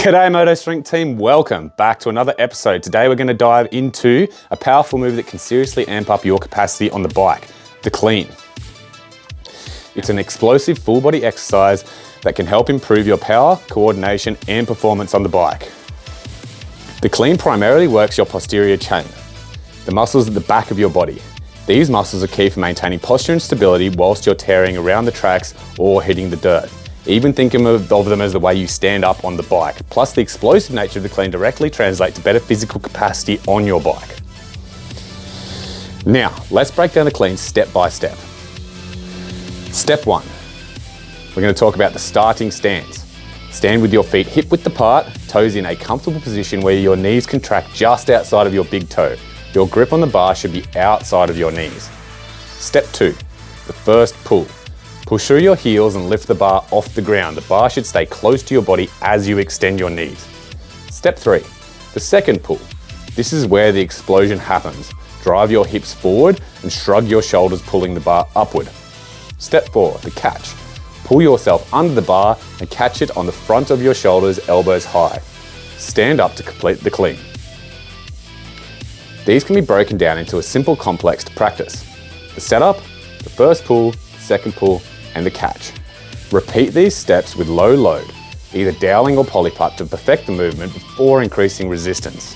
G'day MotoStrength team, welcome back to another episode. Today we're going to dive into a powerful move that can seriously amp up your capacity on the bike, the clean. It's an explosive full body exercise that can help improve your power, coordination and performance on the bike. The clean primarily works your posterior chain, the muscles at the back of your body. These muscles are key for maintaining posture and stability whilst you're tearing around the tracks or hitting the dirt. Even thinking of them as the way you stand up on the bike. Plus the explosive nature of the clean directly translates to better physical capacity on your bike. Now, let's break down the clean step by step. Step 1, we're going to talk about the starting stance. Stand with your feet hip width apart, toes in a comfortable position where your knees contract just outside of your big toe. Your grip on the bar should be outside of your knees. Step 2, the first pull. Push through your heels and lift the bar off the ground. The bar should stay close to your body as you extend your knees. Step 3, the second pull. This is where the explosion happens. Drive your hips forward and shrug your shoulders, pulling the bar upward. Step 4, the catch. Pull yourself under the bar and catch it on the front of your shoulders, elbows high. Stand up to complete the clean. These can be broken down into a simple complex to practice. The setup, the first pull, second pull, and the catch. Repeat these steps with low load, either doweling or polyputt to perfect the movement before increasing resistance.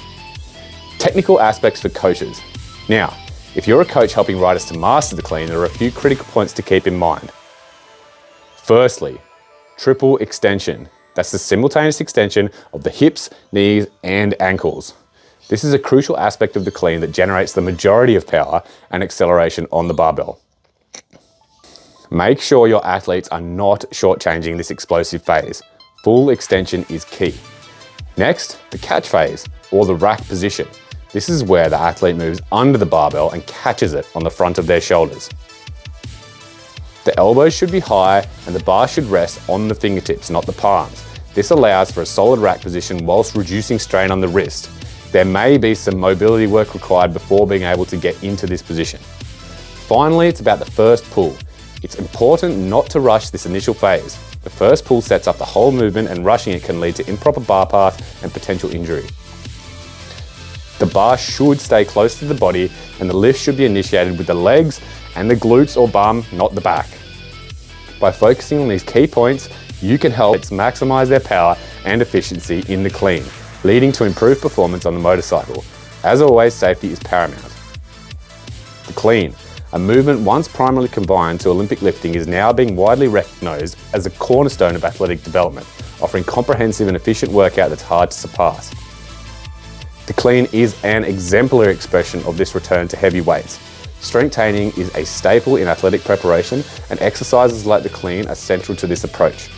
Technical aspects for coaches. Now, if you're a coach helping riders to master the clean, there are a few critical points to keep in mind. Firstly, triple extension. That's the simultaneous extension of the hips, knees, and ankles. This is a crucial aspect of the clean that generates the majority of power and acceleration on the barbell. Make sure your athletes are not shortchanging this explosive phase. Full extension is key. Next, the catch phase, or the rack position. This is where the athlete moves under the barbell and catches it on the front of their shoulders. The elbows should be high and the bar should rest on the fingertips, not the palms. This allows for a solid rack position whilst reducing strain on the wrist. There may be some mobility work required before being able to get into this position. Finally, it's about the first pull. It's important not to rush this initial phase. The first pull sets up the whole movement and rushing it can lead to improper bar path and potential injury. The bar should stay close to the body and the lift should be initiated with the legs and the glutes or bum, not the back. By focusing on these key points, you can help maximize their power and efficiency in the clean, leading to improved performance on the motorcycle. As always, safety is paramount. The clean. A movement once primarily combined to Olympic lifting is now being widely recognised as a cornerstone of athletic development, offering comprehensive and efficient workout that's hard to surpass. The clean is an exemplary expression of this return to heavy weights. Strength training is a staple in athletic preparation, and exercises like the clean are central to this approach.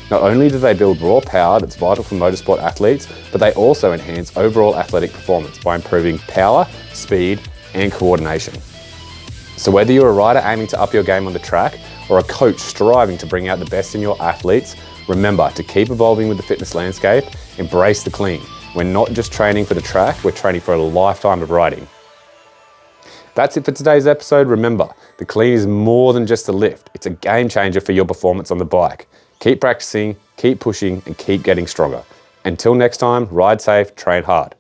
Not only do they build raw power that's vital for motorsport athletes, but they also enhance overall athletic performance by improving power, speed, and coordination. So whether you're a rider aiming to up your game on the track or a coach striving to bring out the best in your athletes, remember to keep evolving with the fitness landscape, embrace the clean. We're not just training for the track, we're training for a lifetime of riding. That's it for today's episode. Remember, the clean is more than just a lift. It's a game changer for your performance on the bike. Keep practicing, keep pushing, and keep getting stronger. Until next time, ride safe, train hard.